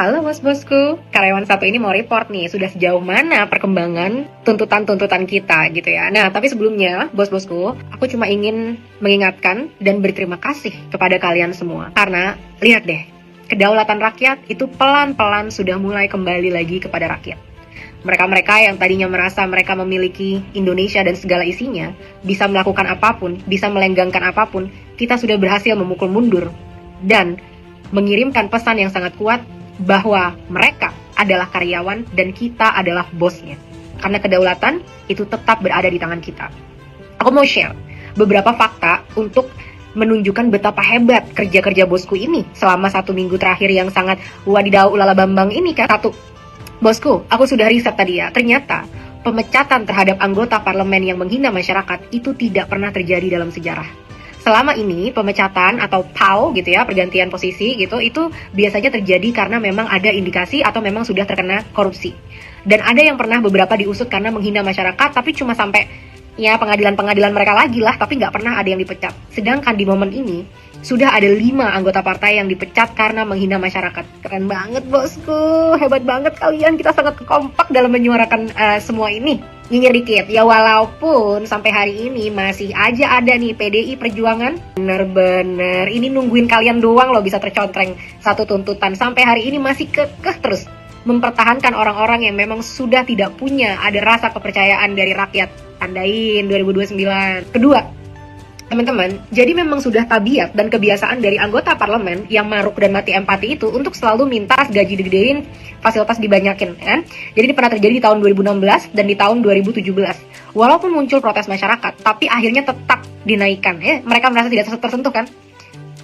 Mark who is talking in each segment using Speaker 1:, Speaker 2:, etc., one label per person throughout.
Speaker 1: Halo bos-bosku, karyawan satu ini mau report nih, sudah sejauh mana perkembangan tuntutan-tuntutan kita gitu ya. Nah, tapi sebelumnya, bos-bosku, aku cuma ingin mengingatkan dan berterima kasih kepada kalian semua. Karena, lihat deh, kedaulatan rakyat itu pelan-pelan sudah mulai kembali lagi kepada rakyat. Mereka-mereka yang tadinya merasa mereka memiliki Indonesia dan segala isinya, bisa melakukan apapun, bisa melenggangkan apapun, kita sudah berhasil memukul mundur. Dan mengirimkan pesan yang sangat kuat, bahwa mereka adalah karyawan dan kita adalah bosnya. Karena kedaulatan itu tetap berada di tangan kita. Aku mau share beberapa fakta untuk menunjukkan betapa hebat kerja-kerja bosku ini selama 1 minggu terakhir yang sangat wadidaw ulala bambang ini kan. Satu, bosku, aku sudah riset tadi ya. Ternyata pemecatan terhadap anggota parlemen yang menghina masyarakat itu tidak pernah terjadi dalam sejarah. Selama ini pemecatan atau PAU gitu ya, pergantian posisi gitu, itu biasanya terjadi karena memang ada indikasi atau memang sudah terkena korupsi. Dan ada yang pernah beberapa diusut karena menghina masyarakat, tapi cuma sampai ya pengadilan-pengadilan mereka lagi lah, tapi nggak pernah ada yang dipecat. Sedangkan di momen ini sudah ada 5 anggota partai yang dipecat karena menghina masyarakat. Keren banget bosku, hebat banget kalian, kita sangat kompak dalam menyuarakan semua ini. Nyinyir dikit, ya walaupun sampai hari ini masih aja ada nih PDI Perjuangan. Bener-bener, ini nungguin kalian doang loh bisa tercontreng satu tuntutan. Sampai hari ini masih kekeh terus mempertahankan orang-orang yang memang sudah tidak punya ada rasa kepercayaan dari rakyat. Tandain 2029. Kedua, teman-teman, jadi memang sudah tabiat dan kebiasaan dari anggota parlemen yang maruk dan mati empati itu untuk selalu minta gaji digedein, fasilitas dibanyakin, kan? Jadi ini pernah terjadi di tahun 2016 dan di tahun 2017. Walaupun muncul protes masyarakat, tapi akhirnya tetap dinaikkan. Ya, mereka merasa tidak tersentuh kan?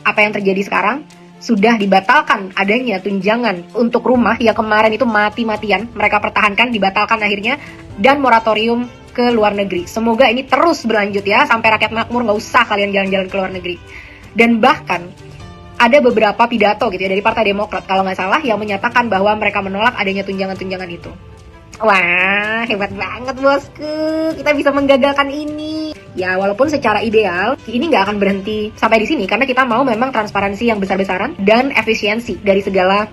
Speaker 1: Apa yang terjadi sekarang? Sudah dibatalkan adanya tunjangan untuk rumah yang kemarin itu mati-matian. Mereka pertahankan, dibatalkan akhirnya, dan moratorium ke luar negeri. Semoga ini terus berlanjut ya, sampai rakyat makmur, nggak usah kalian jalan-jalan ke luar negeri. Dan bahkan ada beberapa pidato gitu ya dari Partai Demokrat kalau nggak salah yang menyatakan bahwa mereka menolak adanya tunjangan-tunjangan itu. Wah, hebat banget bosku, kita bisa menggagalkan ini. Ya walaupun secara ideal ini nggak akan berhenti sampai di sini karena kita mau memang transparansi yang besar-besaran dan efisiensi dari segala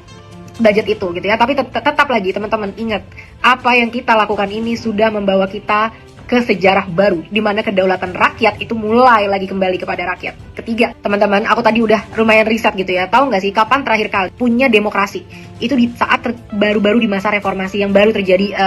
Speaker 1: budget itu gitu ya. Tapi tetap lagi teman-teman ingat, apa yang kita lakukan ini sudah membawa kita ke sejarah baru di mana kedaulatan rakyat itu mulai lagi kembali kepada rakyat. Ketiga, teman-teman, aku tadi udah lumayan riset gitu ya. Tahu nggak sih kapan terakhir kali punya demokrasi? Itu di saat baru-baru di masa reformasi yang baru terjadi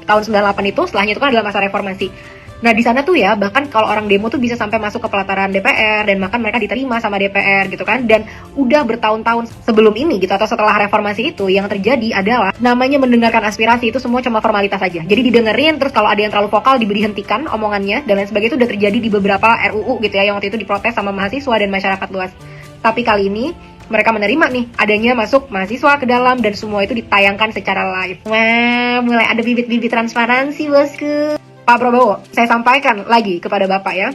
Speaker 1: tahun 98 itu, setelahnya itu kan adalah masa reformasi. Nah di sana tuh ya, bahkan kalau orang demo tuh bisa sampai masuk ke pelataran DPR dan bahkan mereka diterima sama DPR gitu kan. Dan udah bertahun-tahun sebelum ini gitu atau setelah reformasi itu yang terjadi adalah namanya mendengarkan aspirasi itu semua cuma formalitas aja. Jadi didengerin, terus kalau ada yang terlalu vokal diberi hentikan omongannya dan lain sebagainya. Itu udah terjadi di beberapa RUU gitu ya yang waktu itu diprotes sama mahasiswa dan masyarakat luas. Tapi kali ini mereka menerima nih adanya masuk mahasiswa ke dalam dan semua itu ditayangkan secara live. Wah, mulai ada bibit-bibit transparansi bosku. Pak Prabowo, saya sampaikan lagi kepada Bapak ya.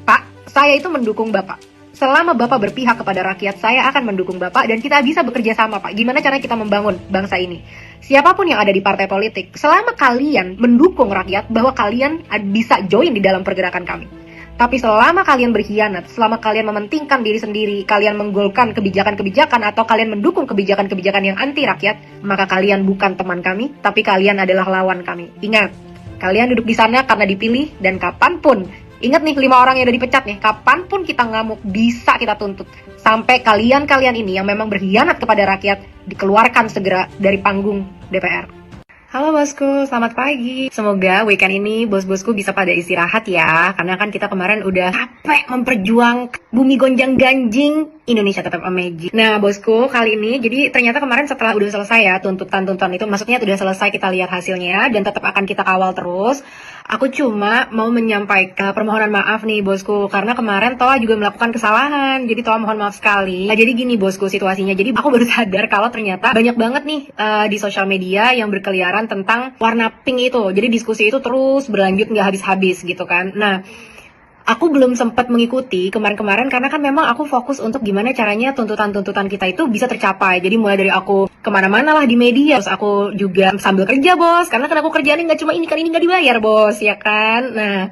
Speaker 1: Pak, saya itu mendukung Bapak. Selama Bapak berpihak kepada rakyat, saya akan mendukung Bapak dan kita bisa bekerja sama, Pak. Gimana caranya kita membangun bangsa ini? Siapapun yang ada di partai politik, selama kalian mendukung rakyat, bahwa kalian bisa join di dalam pergerakan kami. Tapi selama kalian berkhianat, selama kalian mementingkan diri sendiri, kalian menggolkan kebijakan-kebijakan atau kalian mendukung kebijakan-kebijakan yang anti rakyat, maka kalian bukan teman kami, tapi kalian adalah lawan kami. Ingat, kalian duduk di sana karena dipilih dan kapanpun, ingat nih 5 orang yang udah dipecat nih, kapanpun kita ngamuk bisa kita tuntut. Sampai kalian-kalian ini yang memang berkhianat kepada rakyat dikeluarkan segera dari panggung DPR. Halo bosku, selamat pagi. Semoga weekend ini bos-bosku bisa pada istirahat ya. Karena kan kita kemarin udah capek memperjuangkan bumi gonjang ganjing, Indonesia tetap amazing. Nah bosku, kali ini jadi ternyata kemarin setelah udah selesai ya tuntutan-tuntutan itu, maksudnya udah selesai kita lihat hasilnya dan tetap akan kita kawal terus. Aku cuma mau menyampaikan permohonan maaf nih bosku, karena kemarin Toa juga melakukan kesalahan. Jadi Toa mohon maaf sekali. Nah, jadi gini bosku situasinya. Jadi aku baru sadar kalau ternyata banyak banget nih di sosial media yang berkeliaran tentang warna pink itu. Jadi diskusi itu terus berlanjut nggak habis-habis gitu kan. Nah, aku belum sempat mengikuti kemarin-kemarin karena kan memang aku fokus untuk gimana caranya tuntutan-tuntutan kita itu bisa tercapai. Jadi mulai dari aku kemana-mana lah di media, terus aku juga sambil kerja bos, karena kan aku kerjaannya nggak cuma ini kan, ini nggak dibayar bos, ya kan. Nah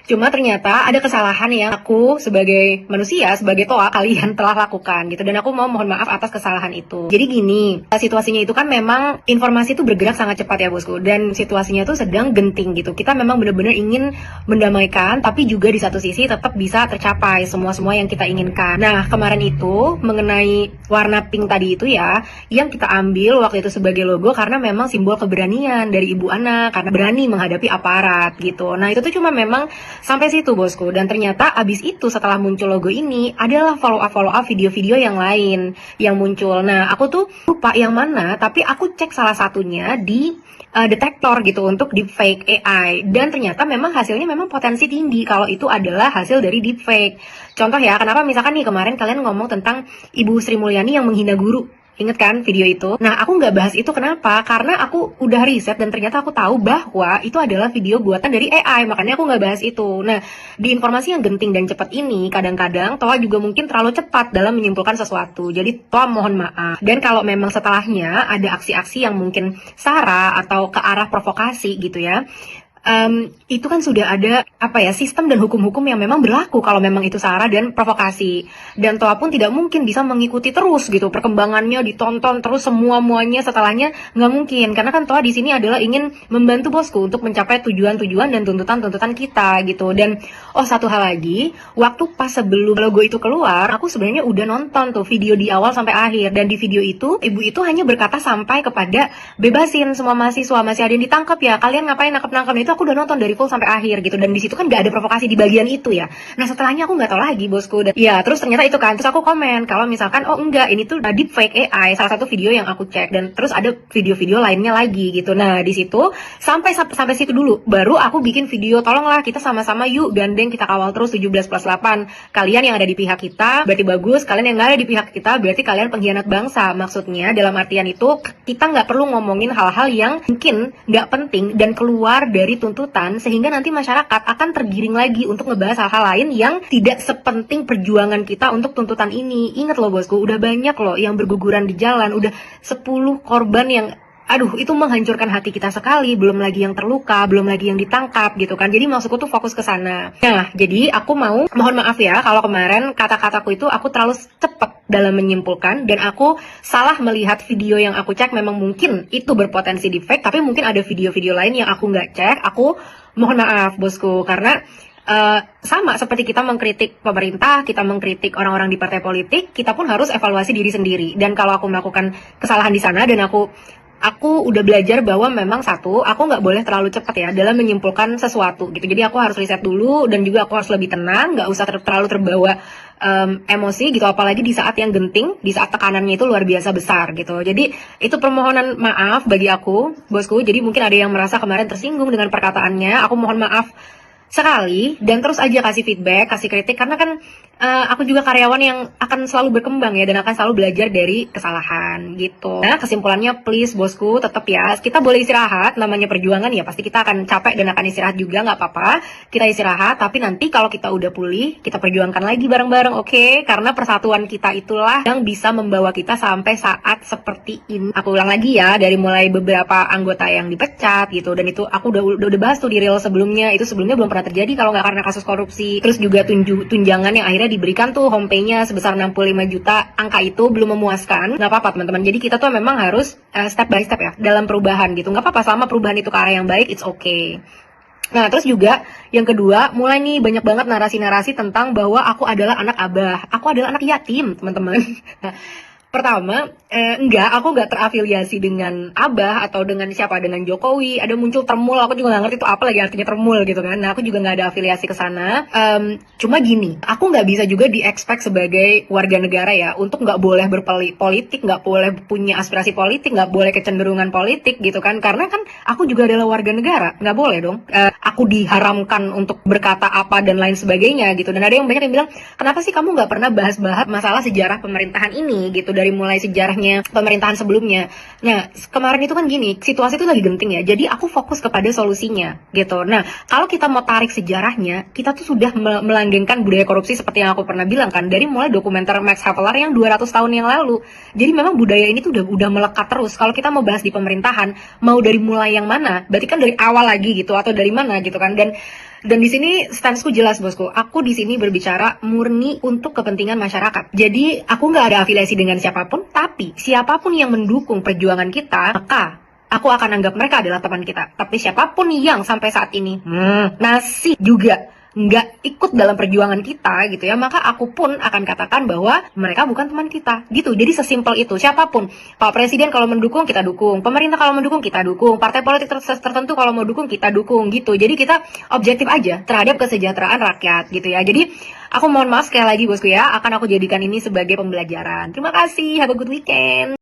Speaker 1: Cuma ternyata ada kesalahan yang aku sebagai manusia, sebagai toa kalian telah lakukan gitu. Dan aku mau mohon maaf atas kesalahan itu. Jadi gini, situasinya itu kan memang informasi itu bergerak sangat cepat ya bosku. Dan situasinya itu sedang genting gitu. Kita memang benar-benar ingin mendamaikan, tapi juga di satu sisi tetap bisa tercapai semua-semua yang kita inginkan. Nah, kemarin itu mengenai warna pink tadi itu ya, yang kita ambil waktu itu sebagai logo karena memang simbol keberanian dari ibu anak, karena berani menghadapi aparat gitu. Nah, itu tuh cuma memang sampai situ bosku. Dan ternyata abis itu setelah muncul logo ini adalah follow up video-video yang lain yang muncul. Nah aku tuh lupa yang mana, tapi aku cek salah satunya di detektor gitu untuk deepfake AI. Dan ternyata memang hasilnya memang potensi tinggi kalau itu adalah hasil dari deepfake. Contoh ya, kenapa misalkan nih kemarin kalian ngomong tentang Ibu Sri Mulyani yang menghina guru. Ingat kan video itu? Nah, aku nggak bahas itu kenapa? Karena aku udah riset dan ternyata aku tahu bahwa itu adalah video buatan dari AI. Makanya aku nggak bahas itu. Nah, di informasi yang genting dan cepat ini, kadang-kadang Toa juga mungkin terlalu cepat dalam menyimpulkan sesuatu. Jadi, Toa mohon maaf. Dan kalau memang setelahnya ada aksi-aksi yang mungkin sara atau ke arah provokasi gitu ya, itu kan sudah ada sistem dan hukum-hukum yang memang berlaku kalau memang itu sara dan provokasi. Dan Toa pun tidak mungkin bisa mengikuti terus gitu perkembangannya, ditonton terus semua-muanya setelahnya, nggak mungkin. Karena kan Toa di sini adalah ingin membantu bosku untuk mencapai tujuan-tujuan dan tuntutan-tuntutan kita gitu. Dan satu hal lagi, waktu pas sebelum logo itu keluar, aku sebenarnya udah nonton tuh video di awal sampai akhir. Dan di video itu, ibu itu hanya berkata sampai kepada bebasin semua mahasiswa, masih ada yang ditangkap ya, kalian ngapain nangkep-nangkep. Itu aku udah nonton dari full sampai akhir gitu. Dan di situ kan gak ada provokasi di bagian itu ya. Nah setelahnya aku nggak tahu lagi bosku. Dan ya terus ternyata itu kan, terus aku komen kalau misalkan enggak, ini tuh deepfake AI, salah satu video yang aku cek. Dan terus ada video-video lainnya lagi gitu. Nah di situ sampai situ dulu baru aku bikin video, tolonglah kita sama-sama yuk gandeng, kita kawal terus 17+8. Kalian yang ada di pihak kita berarti bagus, kalian yang nggak ada di pihak kita berarti kalian pengkhianat bangsa. Maksudnya dalam artian itu kita nggak perlu ngomongin hal-hal yang mungkin nggak penting dan keluar dari tuntutan, sehingga nanti masyarakat akan tergiring lagi untuk ngebahas hal-hal lain yang tidak sepenting perjuangan kita untuk tuntutan ini. Ingat loh bosku, udah banyak loh yang berguguran di jalan, udah 10 korban yang itu menghancurkan hati kita sekali, belum lagi yang terluka, belum lagi yang ditangkap gitu kan. Jadi maksudku tuh fokus ke sana. Nah, jadi aku mohon maaf ya kalau kemarin kata-kataku itu aku terlalu cepat dalam menyimpulkan dan aku salah melihat video yang aku cek. Memang mungkin itu berpotensi deepfake, tapi mungkin ada video-video lain yang aku nggak cek. Aku mohon maaf bosku, karena sama seperti kita mengkritik pemerintah, kita mengkritik orang-orang di partai politik, kita pun harus evaluasi diri sendiri. Dan kalau aku melakukan kesalahan di sana dan aku udah belajar bahwa memang aku nggak boleh terlalu cepat ya dalam menyimpulkan sesuatu gitu. Jadi aku harus riset dulu dan juga aku harus lebih tenang, nggak usah terlalu terbawa emosi gitu, apalagi di saat yang genting, di saat tekanannya itu luar biasa besar gitu. Jadi itu permohonan maaf bagi aku, bosku. Jadi mungkin ada yang merasa kemarin tersinggung dengan perkataannya. Aku mohon maaf sekali dan terus aja kasih feedback, kasih kritik, karena kan aku juga karyawan yang akan selalu berkembang ya dan akan selalu belajar dari kesalahan gitu. Nah kesimpulannya please bosku, tetap ya kita boleh istirahat, namanya perjuangan ya pasti kita akan capek dan akan istirahat juga, nggak apa-apa kita istirahat, tapi nanti kalau kita udah pulih kita perjuangkan lagi bareng-bareng, oke? Karena persatuan kita itulah yang bisa membawa kita sampai saat seperti ini. Aku ulang lagi ya, dari mulai beberapa anggota yang dipecat gitu, dan itu aku udah bahas tuh di reel sebelumnya, itu sebelumnya belum pernah terjadi kalau nggak karena kasus korupsi. Terus juga tunjangan yang akhirnya diberikan tuh home pay-nya sebesar 65 juta, angka itu belum memuaskan. Nggak apa-apa teman-teman, jadi kita tuh memang harus step by step ya dalam perubahan gitu. Nggak apa-apa selama perubahan itu ke arah yang baik, it's okay. Nah terus juga yang kedua, mulai nih banyak banget narasi-narasi tentang bahwa aku adalah anak abah, aku adalah anak yatim teman-teman. Nah, pertama, aku nggak terafiliasi dengan Abah atau dengan siapa, dengan Jokowi. Ada muncul Termul, aku juga nggak ngerti itu apa lagi artinya Termul gitu kan. Nah, aku juga nggak ada afiliasi ke sana. Cuma gini, aku nggak bisa juga di-expect sebagai warga negara ya untuk nggak boleh berpolitik, nggak boleh punya aspirasi politik, nggak boleh kecenderungan politik gitu kan. Karena kan aku juga adalah warga negara, nggak boleh dong. Aku diharamkan untuk berkata apa dan lain sebagainya gitu. Dan ada yang banyak yang bilang, kenapa sih kamu nggak pernah bahas-bahas masalah sejarah pemerintahan ini gitu, dari mulai sejarahnya pemerintahan sebelumnya. Nah, kemarin itu kan gini, situasi itu lagi genting ya, jadi aku fokus kepada solusinya gitu. Nah, kalau kita mau tarik sejarahnya, kita tuh sudah melanggengkan budaya korupsi seperti yang aku pernah bilang kan, dari mulai dokumenter Max Havelaar yang 200 tahun yang lalu. Jadi memang budaya ini tuh udah melekat terus. Kalau kita mau bahas di pemerintahan, mau dari mulai yang mana, berarti kan dari awal lagi gitu, atau dari mana gitu kan. Dan Dan di sini stansku jelas bosku, aku di sini berbicara murni untuk kepentingan masyarakat. Jadi aku nggak ada afiliasi dengan siapapun, tapi siapapun yang mendukung perjuangan kita, maka aku akan anggap mereka adalah teman kita. Tapi siapapun yang sampai saat ini masih juga nggak ikut dalam perjuangan kita gitu ya, maka aku pun akan katakan bahwa mereka bukan teman kita gitu. Jadi sesimpel itu. Siapapun, Pak Presiden kalau mendukung kita dukung, pemerintah kalau mendukung kita dukung, partai politik tertentu kalau mau dukung kita dukung gitu. Jadi kita objektif aja terhadap kesejahteraan rakyat gitu ya. Jadi aku mohon maaf sekali lagi bosku ya, akan aku jadikan ini sebagai pembelajaran. Terima kasih, have a good weekend.